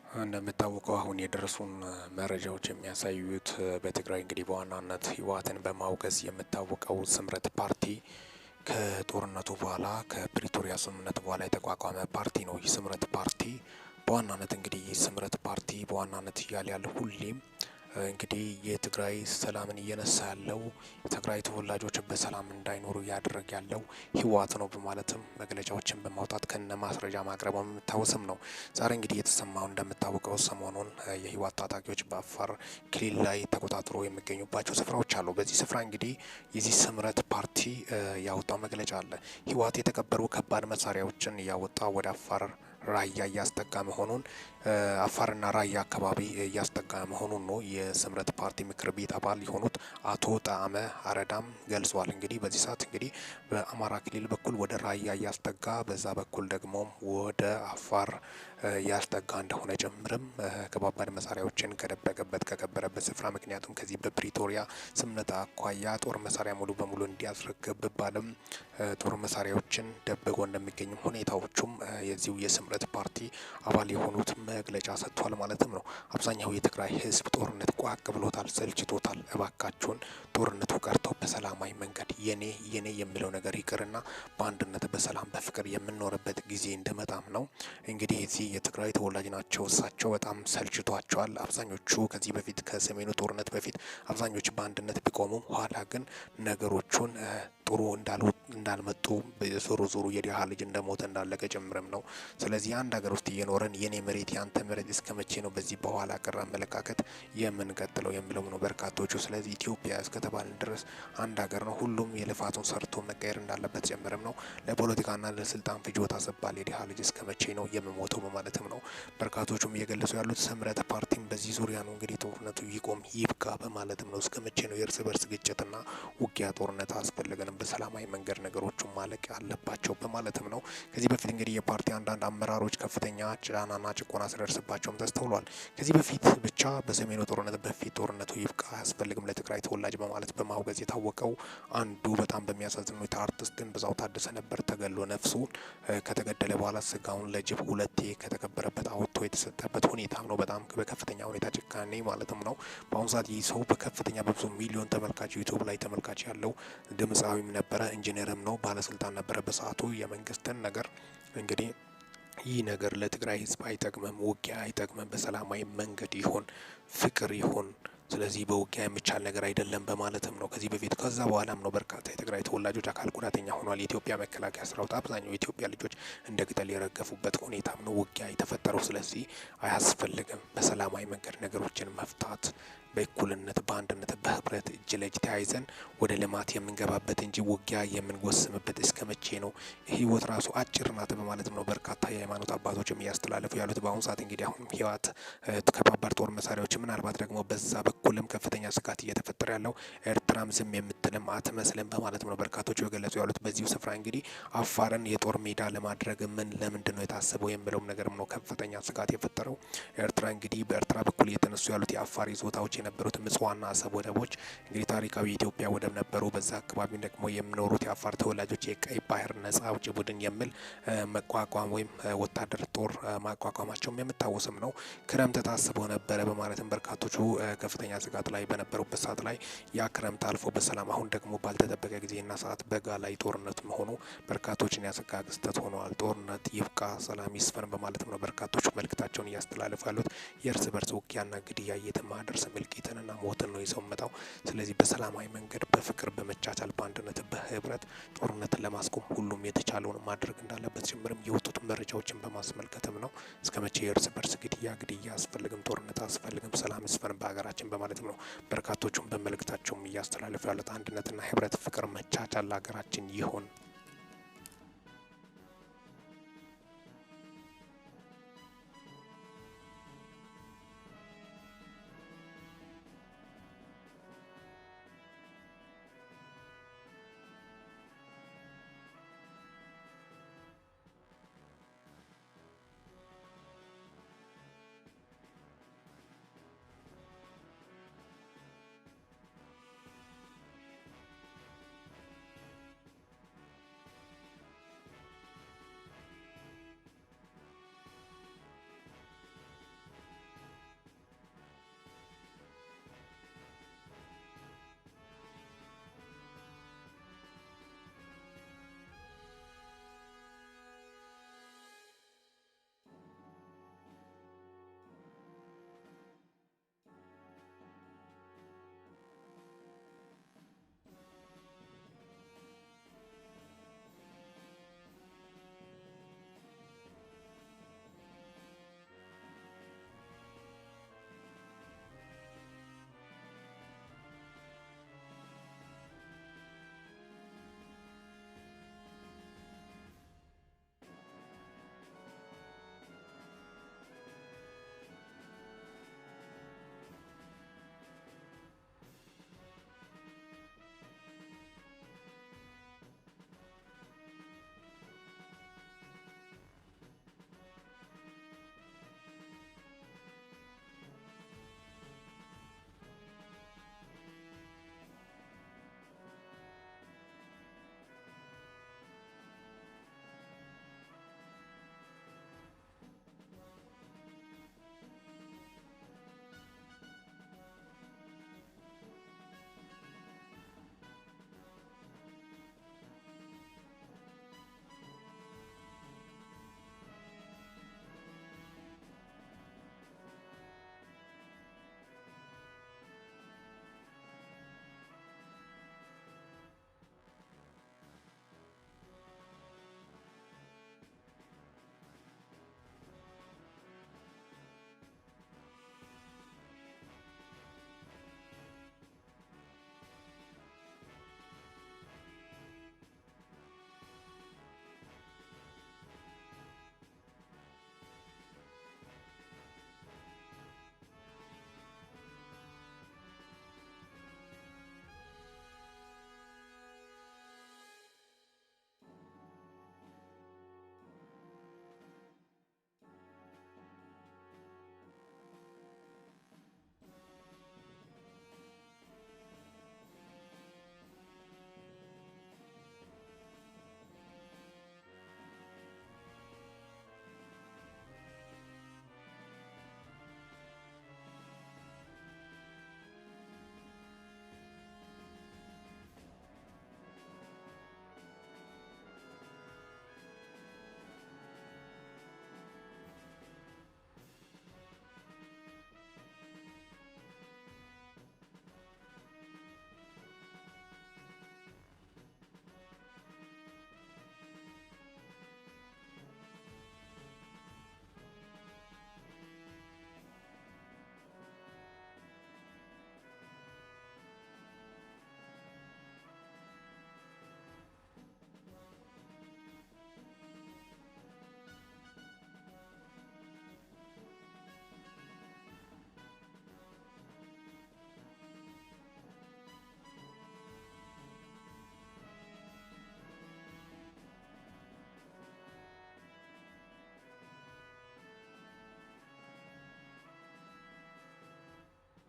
እንደሚታወቀው አሁን የደረሱን መረጃዎች የሚያሳዩት በትግራይ እንግዲህ በዋናነት ህወሓትን በማውገዝ የምታወቀው ስምረት ፓርቲ ከጦርነቱ በኋላ ከፕሪቶሪያ ስምምነት በኋላ የተቋቋመ ፓርቲ ነው። ይህ ስምረት ፓርቲ በዋናነት እንግዲህ ይህ ስምረት ፓርቲ በዋናነት እያለ ያለ ሁሌም እንግዲህ የትግራይ ሰላምን እየነሳ ያለው የትግራይ ተወላጆች በሰላም እንዳይኖሩ እያደረገ ያለው ህወሓት ነው በማለትም መግለጫዎችን በማውጣት ከነ ማስረጃ ማቅረቡ የሚታወስም ነው። ዛሬ እንግዲህ የተሰማው እንደምታወቀው ሰሞኑን የህወሓት ታጣቂዎች በአፋር ክልል ላይ ተቆጣጥሮ የሚገኙባቸው ስፍራዎች አሉ። በዚህ ስፍራ እንግዲህ የዚህ ስምረት ፓርቲ ያወጣው መግለጫ አለ። ህወሓት የተቀበሩ ከባድ መሳሪያዎችን እያወጣ ወደ አፋር ራያ እያስጠጋ መሆኑን አፋርና ራያ አካባቢ እያስጠጋ መሆኑን ነው የስምረት ፓርቲ ምክር ቤት አባል የሆኑት አቶ ጣዕመ አረዳም ገልጿል። እንግዲህ በዚህ ሰዓት እንግዲህ በአማራ ክልል በኩል ወደ ራያ እያስጠጋ በዛ በኩል ደግሞ ወደ አፋር ያስጠጋ እንደሆነ ጭምርም ከባባድ መሳሪያዎችን ከደበቀበት ከቀበረበት ስፍራ ምክንያቱም ከዚህ በፕሪቶሪያ ስምምነት አኳያ ጦር መሳሪያ ሙሉ በሙሉ እንዲያስረክብ ቢባልም ጦር መሳሪያዎችን ደብቆ እንደሚገኙም ሁኔታዎቹም የዚሁ የስምረት ፓርቲ አባል የሆኑት መግለጫ ሰጥቷል ማለትም ነው። አብዛኛው የትግራይ ህዝብ ጦርነት ቋቅ ብሎታል፣ ሰልችቶታል። እባካችሁን ጦርነቱ ቀርቶ በሰላማዊ መንገድ የኔ የኔ የሚለው ነገር ይቅርና በአንድነት በሰላም በፍቅር የምንኖርበት ጊዜ እንደመጣም ነው። እንግዲህ እዚህ የትግራይ ተወላጅ ናቸው። እሳቸው በጣም ሰልችቷቸዋል። አብዛኞቹ ከዚህ በፊት ከሰሜኑ ጦርነት በፊት አብዛኞቹ በአንድነት ቢቆሙም ኋላ ግን ነገሮቹን ጥሩ እንዳልመጡ ዞሮ ዞሮ የድሃ ልጅ እንደሞተ እንዳለቀ ጭምርም ነው። ስለዚህ አንድ ሀገር ውስጥ እየኖረን የኔ መሬት ያንተ መሬት እስከ መቼ ነው በዚህ በኋላ ቀር አመለካከት የምንቀጥለው የሚለው ነው በርካቶቹ። ስለዚህ ኢትዮጵያ እስከተባልን ድረስ አንድ ሀገር ነው። ሁሉም የልፋቱን ሰርቶ መቀየር እንዳለበት ጭምርም ነው። ለፖለቲካና ለስልጣን ፍጆታ ሲባል የድሃ ልጅ እስከ መቼ ነው የምሞተው በማለትም ነው በርካቶቹም እየገለጹ ያሉት። ስምረት ፓርቲም በዚህ ዙሪያ ነው እንግዲህ ጦርነቱ ይቆም ይብቃ በማለትም ነው። እስከ መቼ ነው የእርስ በርስ ግጭትና ውጊያ ጦርነት አስፈልገንም በሰላማዊ መንገድ ነገሮቹን ማለቅ አለባቸው በማለትም ነው። ከዚህ በፊት እንግዲህ የፓርቲ አንዳንድ አመራሮች ከፍተኛ ጫናና ጭቆና ሲደርስባቸውም ተስተውሏል። ከዚህ በፊት ብቻ በሰሜኑ ጦርነት በፊት ጦርነቱ ይብቃ አያስፈልግም ለትግራይ ተወላጅ በማለት በማውገዝ የታወቀው አንዱ በጣም በሚያሳዝን ሁኔታ አርቲስት ገንብዛው ታደሰ ነበር። ተገሎ ነፍሱን ከተገደለ በኋላ ስጋውን ለጅብ ሁለቴ ከተቀበረበት አውጥቶ የተሰጠበት ሁኔታም ነው። በጣም በከፍተኛ ሁኔታ ጭካኔ ማለትም ነው። በአሁኑ ሰዓት ይህ ሰው በከፍተኛ በብዙ ሚሊዮን ተመልካች ዩቱብ ላይ ተመልካች ያለው ድምፃዊም ነበረ፣ ኢንጂነርም ነው፣ ባለስልጣን ነበረ በሰዓቱ የመንግስትን ነገር እንግዲህ ይህ ነገር ለትግራይ ህዝብ አይጠቅምም፣ ውጊያ አይጠቅምም፣ በሰላማዊ መንገድ ይሆን ፍቅር ይሆን ስለዚህ በውጊያ የሚቻል ነገር አይደለም በማለትም ነው ከዚህ በፊት ከዛ በኋላም ነው በርካታ የትግራይ ተወላጆች አካል ጉዳተኛ ሆኗል። የኢትዮጵያ መከላከያ ሰራዊት አብዛኛው የኢትዮጵያ ልጆች እንደ ቅጠል የረገፉበት ሁኔታም ነው ውጊያ የተፈጠረው። ስለዚህ አያስፈልግም፣ በሰላማዊ መንገድ ነገሮችን መፍታት በእኩልነት በአንድነት በህብረት እጅ ለእጅ ተያይዘን ወደ ልማት የምንገባበት እንጂ ውጊያ የምንጎስምበት እስከ መቼ ነው? ህይወት ራሱ አጭር ናት በማለትም ነው በርካታ የሃይማኖት አባቶችም እያስተላለፉ ያሉት። በአሁኑ ሰዓት እንግዲህ አሁንም ህወሓት ከባባድ ጦር መሳሪያዎች ምናልባት ደግሞ በዛ በኩልም ከፍተኛ ስጋት እየተፈጠረ ያለው ኤርትራም ዝም የምትልም አትመስልም በማለትም ነው በርካቶቹ የገለጹ ያሉት። በዚሁ ስፍራ እንግዲህ አፋርን የጦር ሜዳ ለማድረግ ለምንድን ነው የታሰበው የሚለውም ነገርም ነው ከፍተኛ ስጋት የፈጠረው። ኤርትራ እንግዲህ በኤርትራ በኩል እየተነሱ ያሉት የአፋር ይዞታዎች የነበሩት ምጽዋና አሰብ ወደቦች እንግዲህ ታሪካዊ የኢትዮጵያ ወደብ ነበሩ። በዛ አካባቢ ደግሞ የሚኖሩት የአፋር ተወላጆች የቀይ ባህር ነጻ አውጪ ቡድን የሚል መቋቋም ወይም ወታደር ጦር ማቋቋማቸውም የምታወስም ነው። ክረምት ታስቦ ነበረ በማለትም በርካቶቹ ከፍተኛ ስጋት ላይ በነበሩበት ሰዓት ላይ ያ ክረምት አልፎ በሰላም አሁን ደግሞ ባልተጠበቀ ጊዜና ሰዓት በጋ ላይ ጦርነት መሆኑ በርካቶችን ያሰጋ ክስተት ሆነዋል። ጦርነት ይብቃ፣ ሰላም ይስፈን በማለትም ነው በርካቶቹ መልእክታቸውን እያስተላለፉ ያሉት። የእርስ በርስ ውጊያና ግድያ እየተማደርስ እልቂትንና ሞትን ነው ይዘው መጣው። ስለዚህ በሰላማዊ መንገድ በፍቅር በመቻቻል በአንድነት በህብረት ጦርነትን ለማስቆም ሁሉም የተቻለውን ማድረግ እንዳለበት ጭምርም የወጡት መረጃዎችን በማስመልከትም ነው። እስከ መቼ የእርስ በርስ ግድያ አያስፈልግም፣ ጦርነት አያስፈልግም፣ ሰላም ይስፈን በሀገራችን በማለትም ነው በርካቶቹም በመልእክታቸውም እያስተላለፉ ያሉት። አንድነትና ህብረት፣ ፍቅር፣ መቻቻል ለሀገራችን ይሆን።